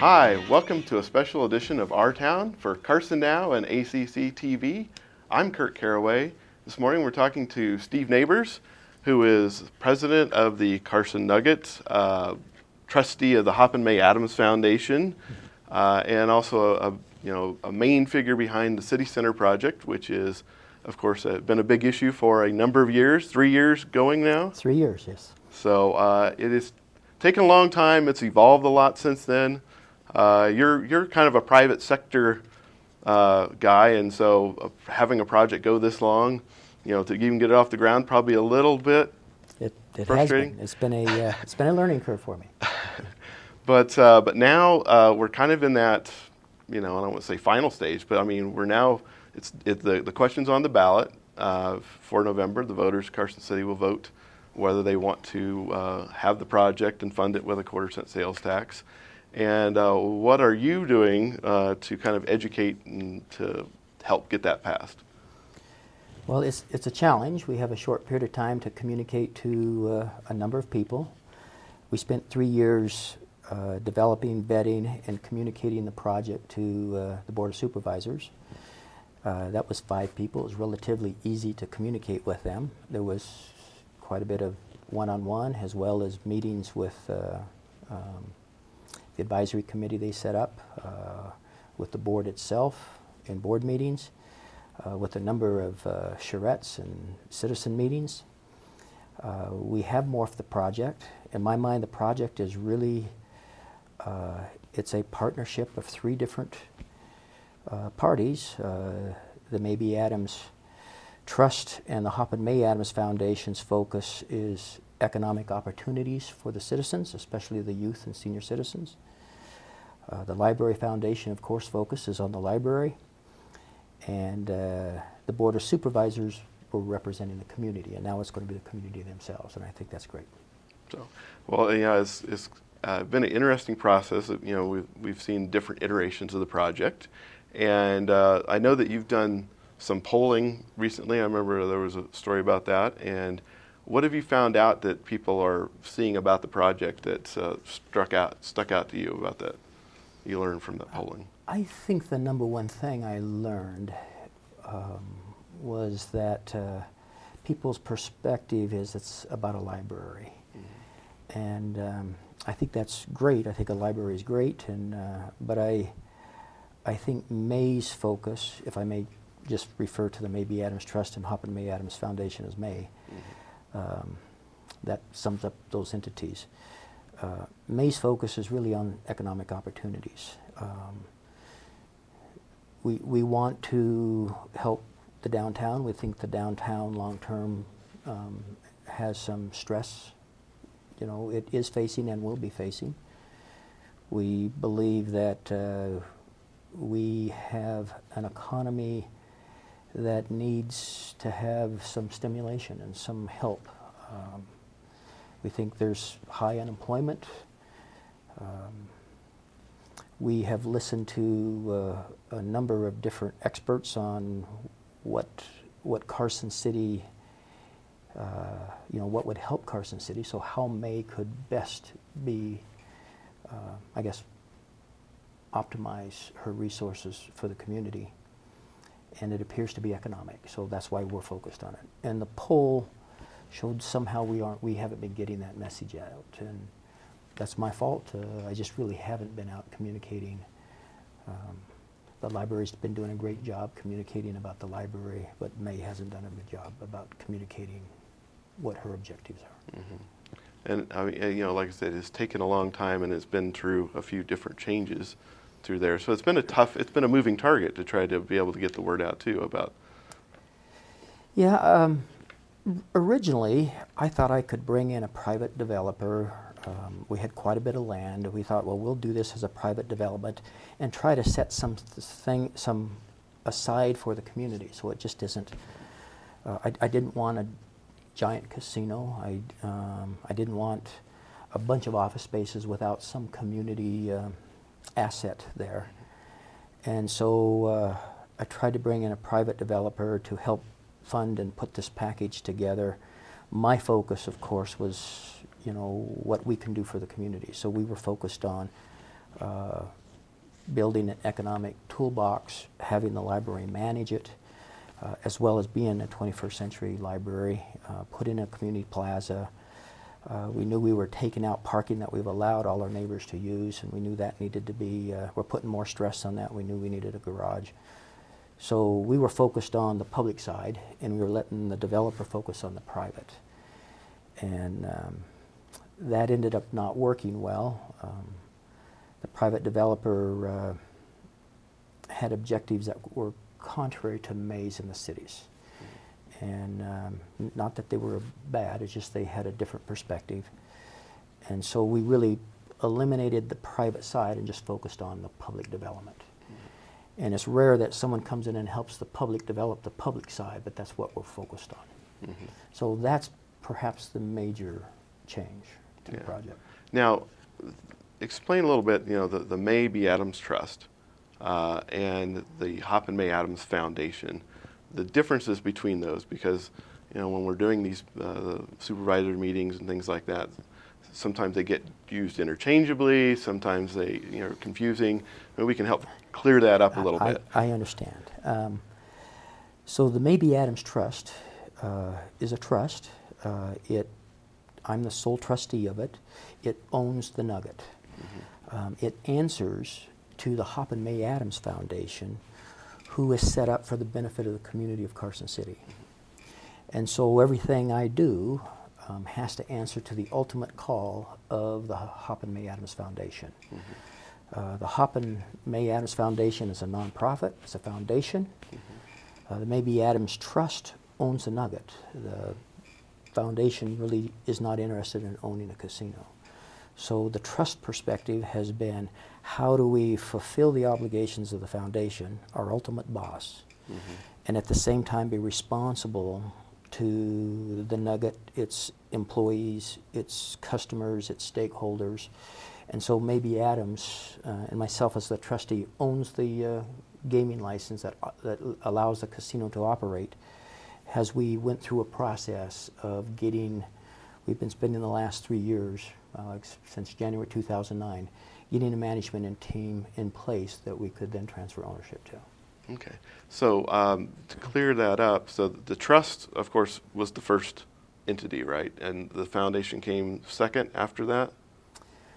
Hi, welcome to a special edition of Our Town for Carson Now and ACC TV. I'm Kurt Caraway. This morning we're talking to Steve Neighbors, who is president of the Carson Nuggets, trustee of the Hoppin May Adams Foundation, and also a main figure behind the City Center project, which is, of course, been a big issue for a number of years. 3 years going now. 3 years, yes. So it has taken a long time. It's evolved a lot since then. You're kind of a private sector guy, and so having a project go this long, to even get it off the ground, probably a little bit frustrating. Has been. It's been a learning curve for me. But now we're kind of in that, I don't want to say final stage, but I mean we're now. The question's on the ballot for November. The voters, Carson City, will vote whether they want to have the project and fund it with a 1/4 cent sales tax. And what are you doing to kind of educate and to help get that passed? Well, it's a challenge. We have a short period of time to communicate to a number of people. We spent 3 years developing, vetting, and communicating the project to the Board of Supervisors. That was 5 people. It was relatively easy to communicate with them. There was quite a bit of one-on-one as well as meetings with the advisory committee they set up, with the board itself in board meetings, with a number of charrettes and citizen meetings. We have morphed the project. In my mind, the project is really, it's a partnership of 3 different parties. The Maybe Adams Trust and the Hoppin May Adams Foundation's focus is economic opportunities for the citizens, especially the youth and senior citizens. The Library Foundation, of course, focuses on the library, and the Board of Supervisors were representing the community, and now it's going to be the community themselves, and I think that's great. So, well, yeah, it's been an interesting process. We've seen different iterations of the project, and I know that you've done some polling recently. I remember there was a story about that. And what have you found out that people are seeing about the project that stuck out to you about that? You learned from that polling. I think the number one thing I learned was that people's perspective is it's about a library. Mm-hmm. And I think that's great. I think a library is great, and but I think May's focus, if I may just refer to the Maybe Adams Trust and Hoppin May Adams Foundation as May, mm-hmm. That sums up those entities. May's focus is really on economic opportunities. We want to help the downtown. We think the downtown long-term has some stress. It is facing and will be facing. We believe that we have an economy that needs to have some stimulation and some help. We think there's high unemployment. We have listened to a number of different experts on what Carson City, what would help Carson City, so how May could best be, I guess, optimize her resources for the community. And it appears to be economic, so that's why we're focused on it. And the poll showed somehow we haven't been getting that message out, and that's my fault. I just really haven't been out communicating. The library's been doing a great job communicating about the library, but May hasn't done a good job about communicating what her objectives are. Mm-hmm. And I mean, like I said, it's taken a long time, and it's been through a few different changes through there. So it's been a moving target to try to be able to get the word out too about. Yeah, originally I thought I could bring in a private developer. We had quite a bit of land. We thought, well, we'll do this as a private development and try to set some aside for the community. So it just isn't. I didn't want a giant casino. I didn't want a bunch of office spaces without some community asset there. And so I tried to bring in a private developer to help fund and put this package together. My focus, of course, was what we can do for the community. So we were focused on building an economic toolbox, having the library manage it, as well as being a 21st century library, put in a community plaza. We knew we were taking out parking that we've allowed all our neighbors to use, and we knew that needed to be, we're putting more stress on that. We knew we needed a garage. So we were focused on the public side, and we were letting the developer focus on the private. And that ended up not working well. The private developer had objectives that were contrary to Mays in the cities. And not that they were bad, it's just they had a different perspective. And so we really eliminated the private side and just focused on the public development. And it's rare that someone comes in and helps the public develop the public side, but that's what we're focused on. So that's perhaps the major change to the project. Now, explain a little bit, the May B. Adams Trust and the Hop and May Adams Foundation, the differences between those, because when we're doing these supervisor meetings and things like that, sometimes they get used interchangeably, sometimes they are confusing. Maybe we can help clear that up a little bit. I understand. So the May B. Adams Trust is a trust. I'm the sole trustee of it. It owns the Nugget. It answers to the Hop and May Adams Foundation, who is set up for the benefit of the community of Carson City. And so everything I do has to answer to the ultimate call of the Hop and May Adams Foundation. The Hop and May Adams Foundation is a nonprofit, it's a foundation. The May B. Adams Trust owns the Nugget. The foundation really is not interested in owning a casino. So the trust perspective has been, how do we fulfill the obligations of the foundation, our ultimate boss, and at the same time be responsible to the Nugget, its employees, its customers, its stakeholders. And so May B. Adams and myself as the trustee owns the gaming license that allows the casino to operate. As we went through a process of getting, we've been spending the last 3 years, since January 2009, getting a management and team in place that we could then transfer ownership to. Okay. So to clear that up, so the trust, of course, was the first entity, right? And the foundation came second after that?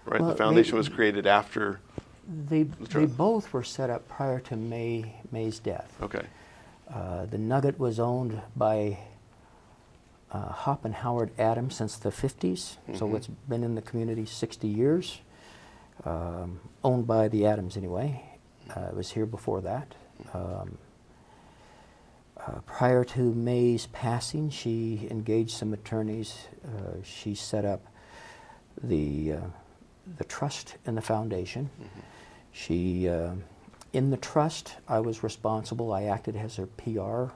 Right? Well, the foundation was created after they both were set up prior to May's death. Okay. The Nugget was owned by Hop and Howard Adams since the 50s, so it's been in the community 60 years, owned by the Adams anyway. It was here before that. Prior to May's passing, she engaged some attorneys. She set up the trust and the foundation. She, in the trust, I was responsible. I acted as her PR,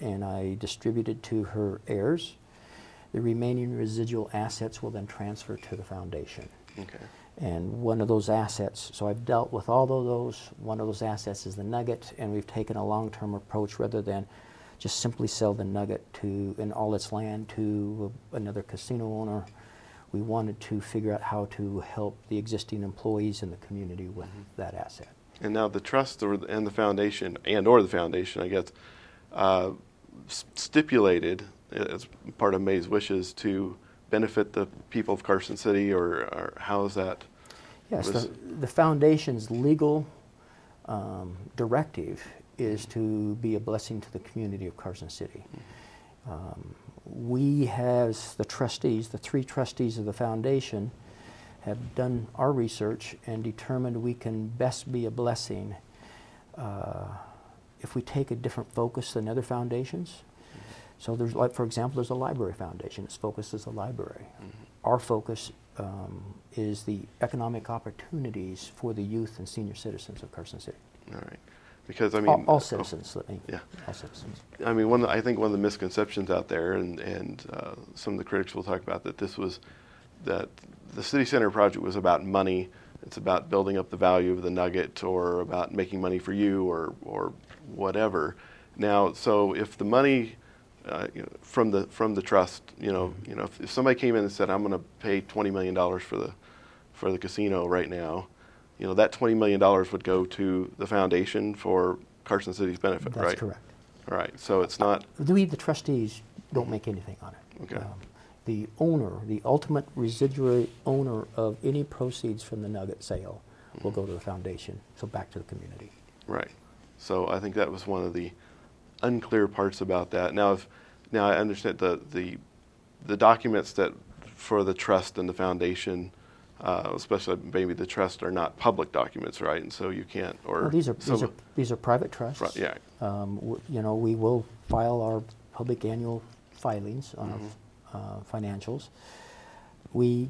and I distributed to her heirs. The remaining residual assets will then transfer to the foundation. Okay. And one of those assets, so I've dealt with all of those. One of those assets is the Nugget, and we've taken a long-term approach rather than just simply sell the Nugget and all its land to another casino owner. We wanted to figure out how to help the existing employees in the community with that asset. And now the trust and the foundation, or the foundation, I guess, stipulated as part of May's wishes to benefit the people of Carson City, or how is that? Yes, the foundation's legal directive is to be a blessing to the community of Carson City. We, as the trustees, the 3 trustees of the foundation, have done our research and determined we can best be a blessing if we take a different focus than other foundations. So there's, like, for example, there's a library foundation. Its focus is a library. Our focus is the economic opportunities for the youth and senior citizens of Carson City. All right. Because, I mean... All citizens. All citizens. I mean, I think one of the misconceptions out there, and some of the critics will talk about, that that the City Center project was about money. It's about building up the value of the Nugget, or about making money for you, or whatever. Now, so if the money from the trust, if somebody came in and said, I'm going to pay $20 million for the casino right now, that $20 million would go to the foundation for Carson City's benefit, right? That's correct. All right. So it's not. We, the trustees, don't make anything on it. Okay. The owner, the ultimate residuary owner of any proceeds from the nugget sale will go to the foundation, so back to the community. Right. So I think that was one of the unclear parts about that. Now, I understand the documents that for the trust and the foundation, especially maybe the trust, are not public documents, right? And so you can't. Or Well, these are private trusts. Right, yeah. We will file our public annual filings on our financials. We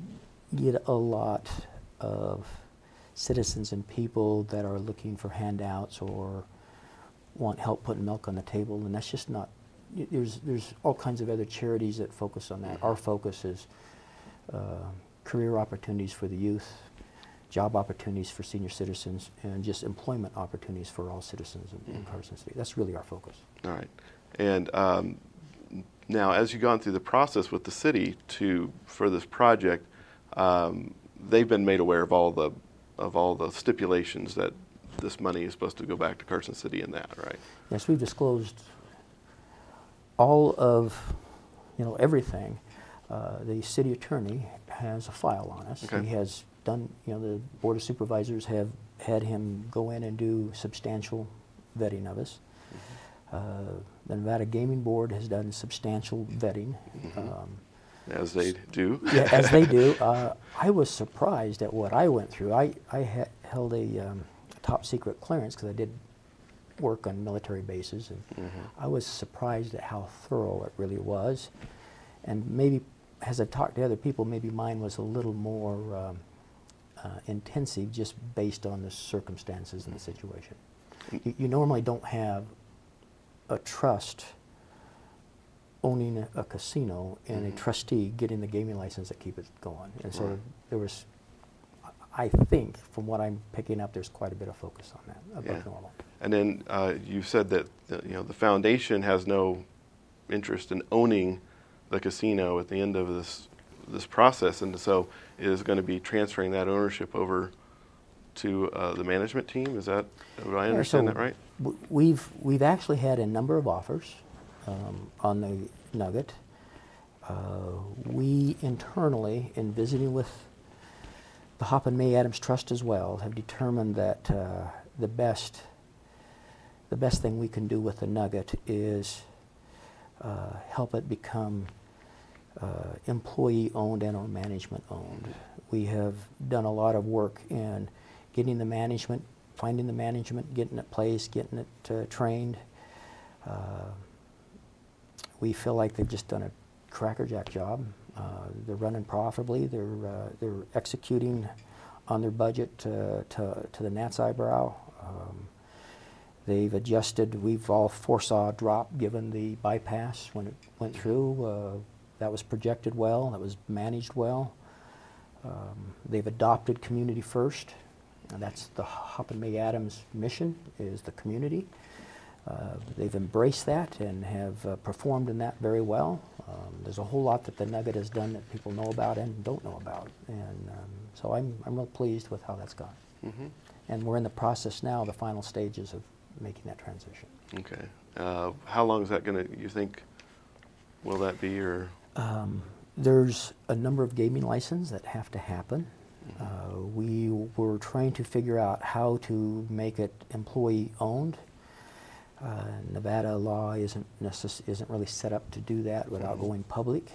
get a lot of citizens and people that are looking for handouts or want help putting milk on the table, and that's just not. There's all kinds of other charities that focus on that. Our focus is career opportunities for the youth, job opportunities for senior citizens, and just employment opportunities for all citizens in Carson City. That's really our focus. All right. And now, as you've gone through the process with the city for this project, they've been made aware of all the stipulations that this money is supposed to go back to Carson City and that, right? Yes, we've disclosed all of everything. The city attorney has a file on us. Okay. He has done, the Board of Supervisors have had him go in and do substantial vetting of us. The Nevada Gaming Board has done substantial vetting. As they do. Yeah, as they do. I was surprised at what I went through. I held a top secret clearance because I did work on military bases, and I was surprised at how thorough it really was. And maybe, as I talked to other people, maybe mine was a little more intensive just based on the circumstances and the situation. You normally don't have a trust owning a casino and a trustee getting the gaming license that keep it going. And so there was, I think, from what I'm picking up, there's quite a bit of focus on that, above normal. And then you said that the foundation has no interest in owning the casino at the end of this process, and so it is going to be transferring that ownership over to the management team. Is that, do I understand that right? We've actually had a number of offers on the nugget. We internally, in visiting with the Hop and May Adams Trust as well, have determined that the best thing we can do with the nugget is help it become employee-owned and or management-owned. We have done a lot of work in getting the management, finding the management, getting it placed, getting it trained. We feel like they've just done a crackerjack job. They're running profitably. They're executing on their budget to the gnat's eyebrow. They've adjusted. We've all foresaw a drop given the bypass when it went through. That was projected well. That was managed well. They've adopted community first. And that's the Hop and May Adams mission, is the community. They've embraced that and have performed in that very well. There's a whole lot that the Nugget has done that people know about and don't know about. And so I'm real pleased with how that's gone. And we're in the process now, the final stages of making that transition. Okay. How long is that going to, you think, will that be? Or there's a number of gaming licenses that have to happen. We were trying to figure out how to make it employee-owned. Nevada law isn't really set up to do that without going public.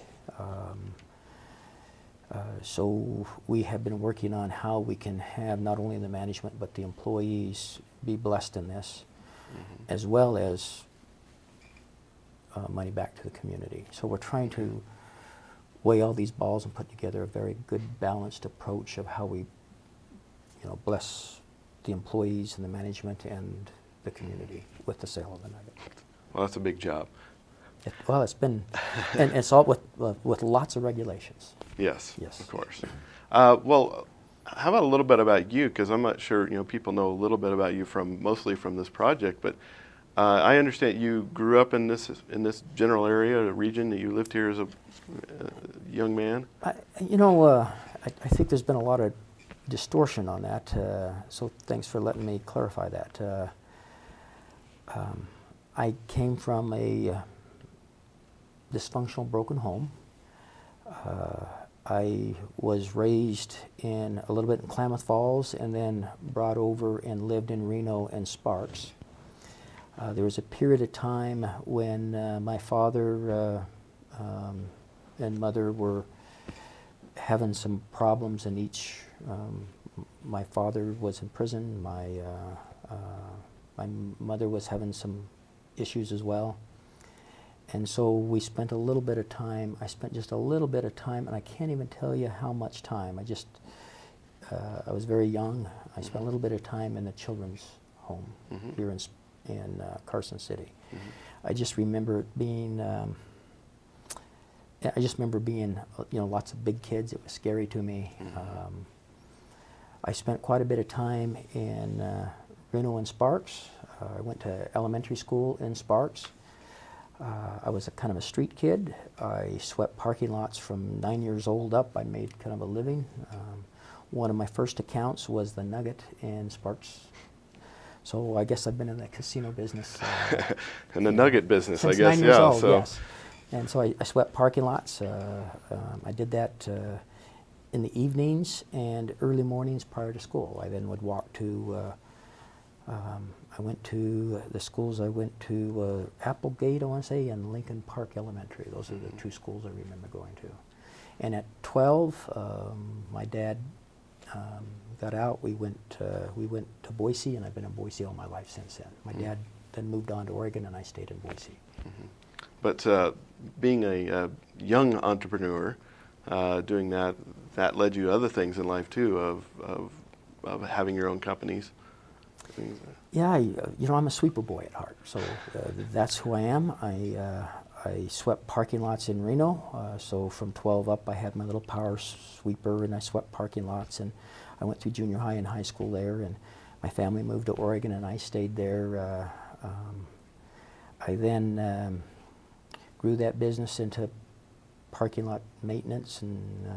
So we have been working on how we can have not only the management but the employees be blessed in this, as well as money back to the community. So we're trying to weigh all these balls and put together a very good balanced approach of how we bless the employees and the management and the community with the sale of the Nugget. Well, that's a big job. Well, it's been, and it's all with lots of regulations. Yes, yes, of course. Well, how about a little bit about you? Because I'm not sure people know a little bit about you mostly from this project, but I understand you grew up in this general area, a region that you lived here as a young man. I think there's been a lot of distortion on that, so thanks for letting me clarify that. I came from a dysfunctional, broken home. I was raised in a little bit in Klamath Falls and then brought over and lived in Reno and Sparks. There was a period of time when my father and mother were having some problems, and my father was in prison, my mother was having some issues as well. And so we spent a little bit of time, I spent just a little bit of time, and I can't even tell you how much time. I was very young. I spent a little bit of time in the children's home here in Carson City. I just remember it being, lots of big kids. It was scary to me. I spent quite a bit of time in Reno and Sparks. I went to elementary school in Sparks. I was a kind of a street kid. I swept parking lots from 9 years old up. I made kind of a living. One of my first accounts was the Nugget in Sparks. So I guess I've been in the casino business. In the Nugget business, since I guess, 9 years yeah. old, So. yes. And so I swept parking lots. I did that in the evenings and early mornings prior to school. I then would walk to I went to the schools. I went to Applegate, I want to say, and Lincoln Park Elementary. Those are the two schools I remember going to. And at 12, my dad got out. We went to Boise, and I've been in Boise all my life since then. My dad then moved on to Oregon, and I stayed in Boise. But being a young entrepreneur, doing that led you to other things in life too, of having your own companies. Yeah, I'm a sweeper boy at heart, so that's who I am. I swept parking lots in Reno, so from 12 up I had my little power sweeper, and I swept parking lots, and I went through junior high and high school there, and my family moved to Oregon, and I stayed there. I then grew that business into parking lot maintenance and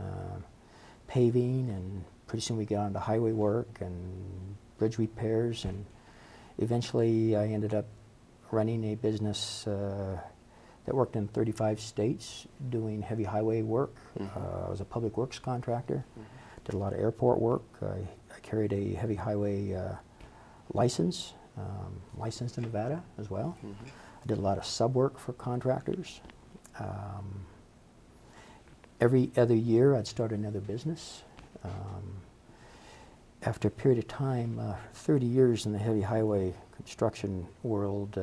paving, and pretty soon we got on to highway work and bridge repairs, and eventually I ended up running a business that worked in 35 states doing heavy highway work. I was a public works contractor, did a lot of airport work. I carried a heavy highway license, licensed in Nevada as well. I did a lot of sub work for contractors. Every other year I'd start another business. After a period of time, 30 years in the heavy highway construction world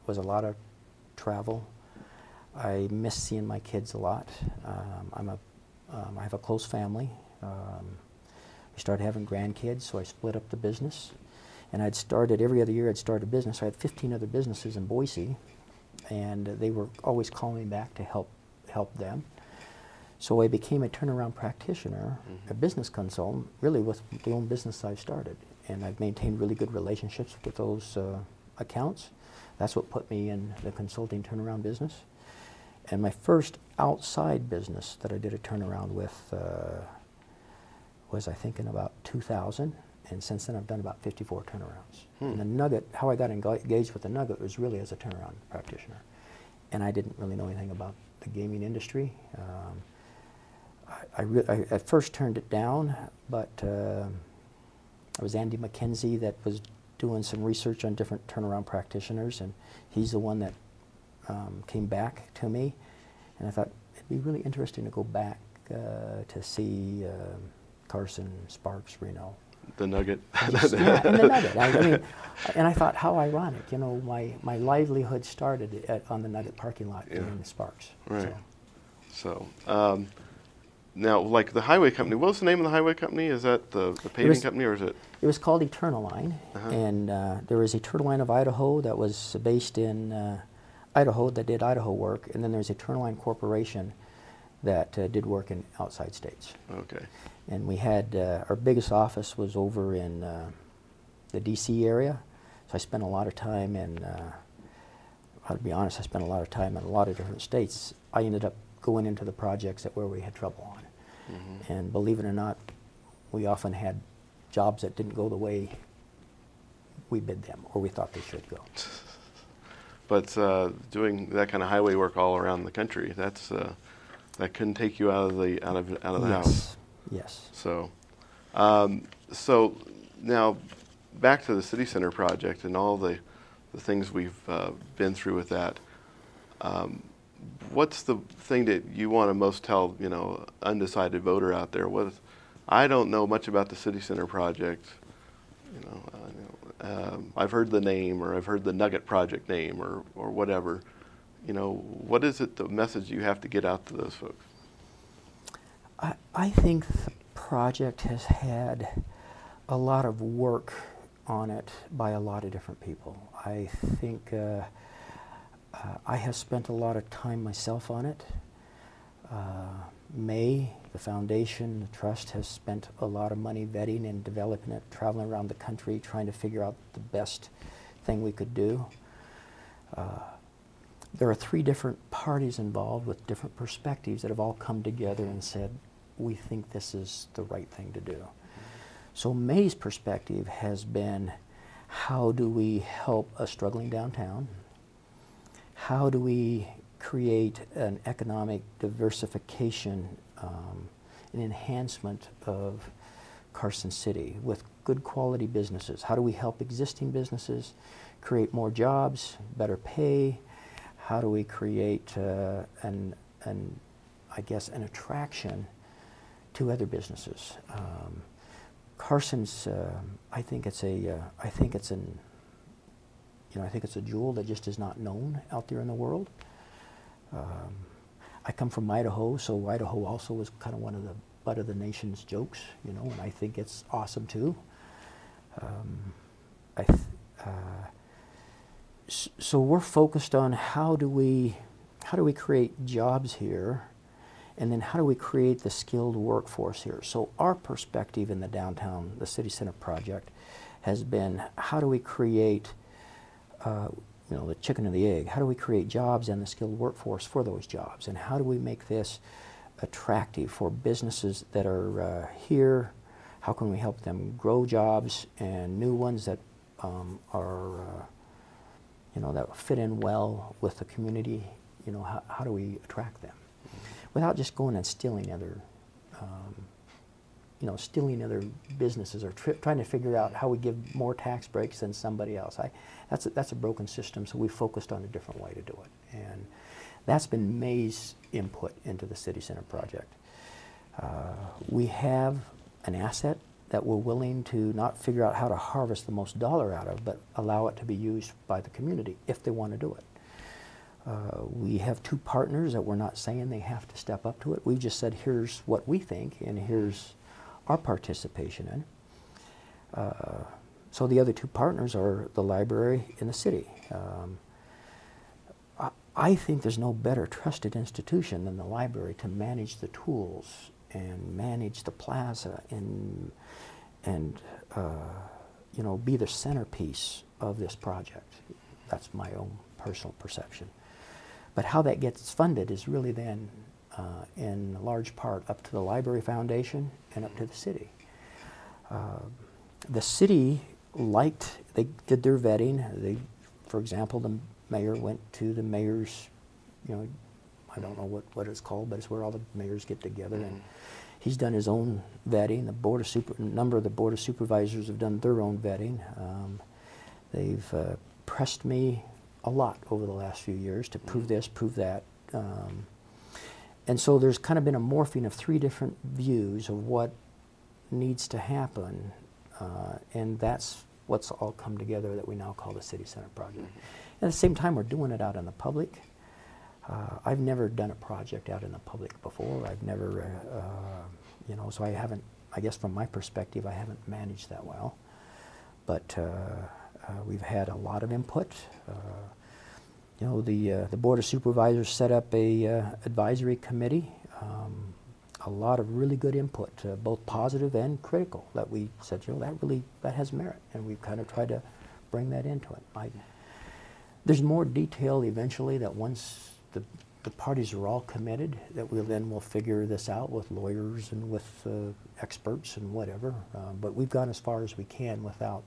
was a lot of travel. I miss seeing my kids a lot. I have a close family. We started having grandkids, so I split up the business. And every other year I'd start a business. I had 15 other businesses in Boise, and they were always calling me back to help them. So I became a turnaround practitioner, a business consultant, really with the own business I've started. And I've maintained really good relationships with those accounts. That's what put me in the consulting turnaround business. And my first outside business that I did a turnaround with was, I think, in about 2000. And since then I've done about 54 turnarounds. And the Nugget, how I got engaged with the Nugget was really as a turnaround practitioner. And I didn't really know anything about the gaming industry. I at first turned it down, but it was Andy McKenzie that was doing some research on different turnaround practitioners, and he's the one that came back to me. And I thought it'd be really interesting to go back to see Carson, Sparks, Reno. The Nugget. Yeah, and the Nugget. I mean, and I thought, how ironic, my livelihood started on the Nugget parking lot in Sparks. Right. So now, like the highway company, what was the name of the highway company? Is that the paving company, or is it? It was called Eternal Line, and there was Eternal Line of Idaho that was based in Idaho that did Idaho work, and then there's Eternal Line Corporation that did work in outside states. Okay. And we had, our biggest office was over in the D.C. area, so I spent a lot of time in, I'll be honest, I spent a lot of time in a lot of different states. I ended up going into the projects where we had trouble on. And believe it or not, we often had jobs that didn't go the way we bid them or we thought they should go. But doing that kind of highway work all around the country, that couldn't take you out of the house. Yes. So, so now back to the city center project and all the things we've been through with that. What's the thing that you want to most tell, undecided voter out there? I don't know much about the city center project. I've heard the name, or I've heard the Nugget Project name, or whatever. What is it, the message you have to get out to those folks? I think the project has had a lot of work on it by a lot of different people. I think I have spent a lot of time myself on it. The foundation, the trust, has spent a lot of money vetting and developing it, traveling around the country trying to figure out the best thing we could do. There are 3 different parties involved with different perspectives that have all come together and said, we think this is the right thing to do. So May's perspective has been, how do we help a struggling downtown? How do we create an economic diversification, an enhancement of Carson City with good quality businesses? How do we help existing businesses create more jobs, better pay? How do we create an attraction to other businesses? Carson's, I think it's a jewel that just is not known out there in the world. I come from Idaho, so Idaho also was kind of one of the butt of the nation's jokes, and I think it's awesome too. So we're focused on how do we create jobs here, and then how do we create the skilled workforce here. So our perspective in the downtown, the city center project, has been, how do we create the chicken and the egg? How do we create jobs and the skilled workforce for those jobs? And how do we make this attractive for businesses that are here? How can we help them grow jobs and new ones that that fit in well with the community? How do we attract them without just going and stealing other businesses, or trying to figure out how we give more tax breaks than somebody else. That's a broken system, so we focused on a different way to do it. And that's been May's input into the city center project. We have an asset that we're willing to not figure out how to harvest the most dollar out of, but allow it to be used by the community if they want to do it. We have 2 partners that we're not saying they have to step up to it. We've just said, here's what we think, and here's our participation in. So the other 2 partners are the library and the city. I think there's no better trusted institution than the library to manage the tools and manage the plaza and be the centerpiece of this project. That's my own personal perception. But how that gets funded is really then in large part up to the Library Foundation and up to the city. The city they did their vetting. For example, the mayor went to the mayor's, I don't know what it's called, but it's where all the mayors get together, and he's done his own vetting. A number of the Board of Supervisors have done their own vetting. They've pressed me a lot over the last few years to prove this, prove that. And so there's kind of been a morphing of 3 different views of what needs to happen, and that's what's all come together that we now call the City Center Project. At the same time, we're doing it out in the public. I've never done a project out in the public before. I've never, so I haven't, I guess from my perspective, I haven't managed that well. But we've had a lot of input. The Board of Supervisors set up a advisory committee. A lot of really good input, both positive and critical, that we said, that has merit, and we've kind of tried to bring that into it. There's more detail eventually that once the parties are all committed, that we then will figure this out with lawyers and with experts and whatever. But we've gone as far as we can without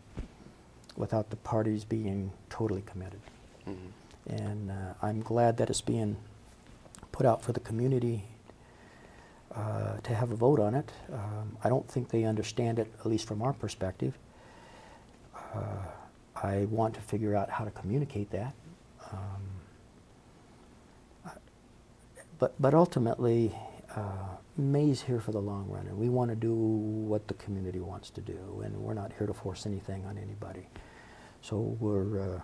the parties being totally committed. Mm-hmm. And I'm glad that it's being put out for the community to have a vote on it. I don't think they understand it, at least from our perspective. I want to figure out how to communicate that. But ultimately, May's here for the long run, and we want to do what the community wants to do, and we're not here to force anything on anybody. So we're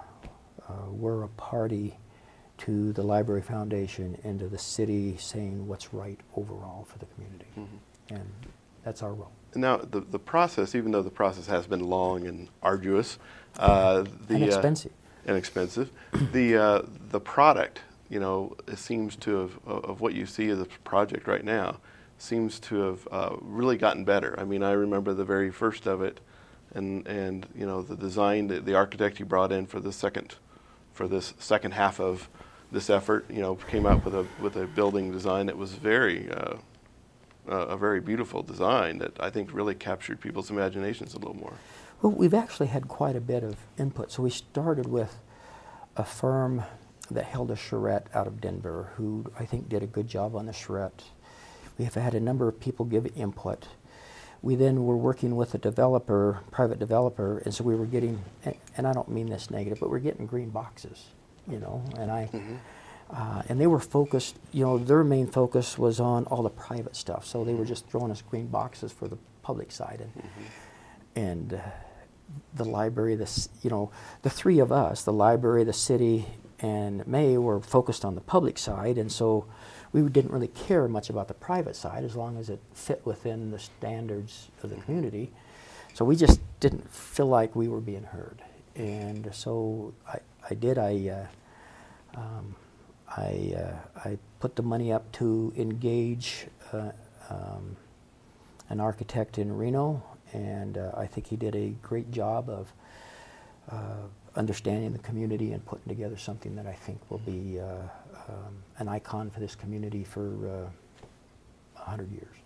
a party to the Library Foundation and to the city saying what's right overall for the community. Mm-hmm. And that's our role. Now, the process, even though the process has been long and arduous, and expensive. The product, you know, it seems to have, of what you see as a project right now, seems to have really gotten better. I mean, I remember the very first of it, and you know, the design, the architect you brought in for this second half of this effort, you know, came out with a building design that was a very beautiful design that I think really captured people's imaginations a little more. Well, we've actually had quite a bit of input. So we started with a firm that held a charrette out of Denver, who I think did a good job on the charrette. We have had a number of people give input. We then were working with a developer, private developer, and so we were getting, and I don't mean this negative, but we're getting green boxes, you know, and and they were focused, you know, their main focus was on all the private stuff, so they were just throwing us green boxes for the public side, and the library, you know, the three of us, the library, the city, and May, were focused on the public side, and so we didn't really care much about the private side as long as it fit within the standards of the community. So we just didn't feel like we were being heard, and so I put the money up to engage an architect in Reno, and I think he did a great job of understanding the community and putting together something that I think will be an icon for this community for 100 years.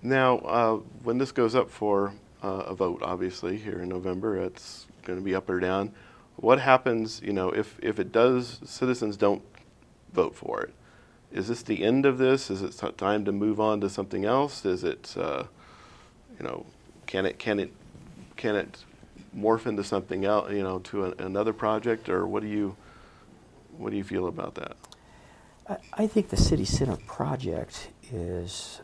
Now, when this goes up for a vote, obviously, here in November, it's going to be up or down. What happens, you know, if it does, citizens don't vote for it? Is this the end of this? Is it time to move on to something else? Is it, you know, can it morph into something else, you know, to another project, or what do you feel about that? I think the City Center project is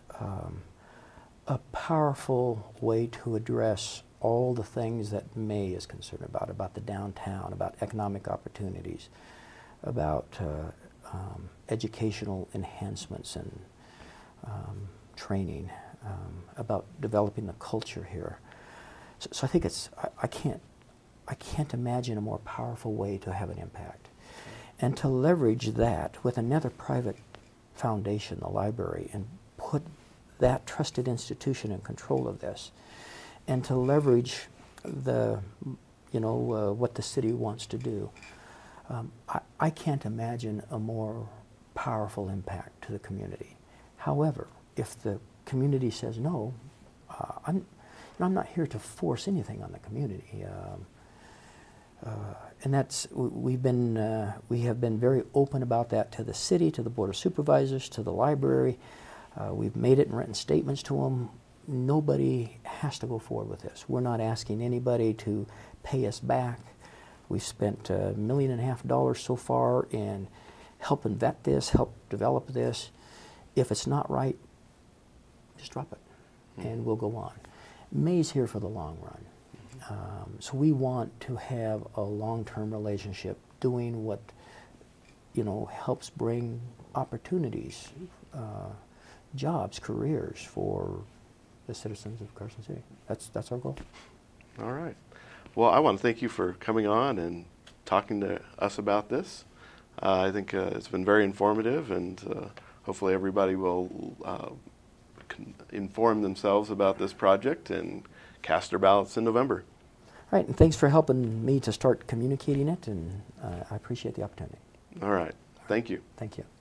a powerful way to address all the things that May is concerned about the downtown, about economic opportunities, about educational enhancements and training, about developing the culture here. So I think I can't imagine a more powerful way to have an impact. And to leverage that with another private foundation, the library, and put that trusted institution in control of this, and to leverage the, you know, what the city wants to do. I can't imagine a more powerful impact to the community. However, if the community says no, I'm not here to force anything on the community. And that's, we have been very open about that to the city, to the Board of Supervisors, to the library. We've made it and written statements to them. Nobody has to go forward with this. We're not asking anybody to pay us back. We've spent $1.5 million so far in helping vet this, help develop this. If it's not right, just drop it, and we'll go on. May's here for the long run. So we want to have a long-term relationship doing what, you know, helps bring opportunities, jobs, careers for the citizens of Carson City. That's our goal. All right. Well, I want to thank you for coming on and talking to us about this. I think it's been very informative, and hopefully everybody will inform themselves about this project and cast their ballots in November. All right, and thanks for helping me to start communicating it, and I appreciate the opportunity. All right. Thank you. Thank you.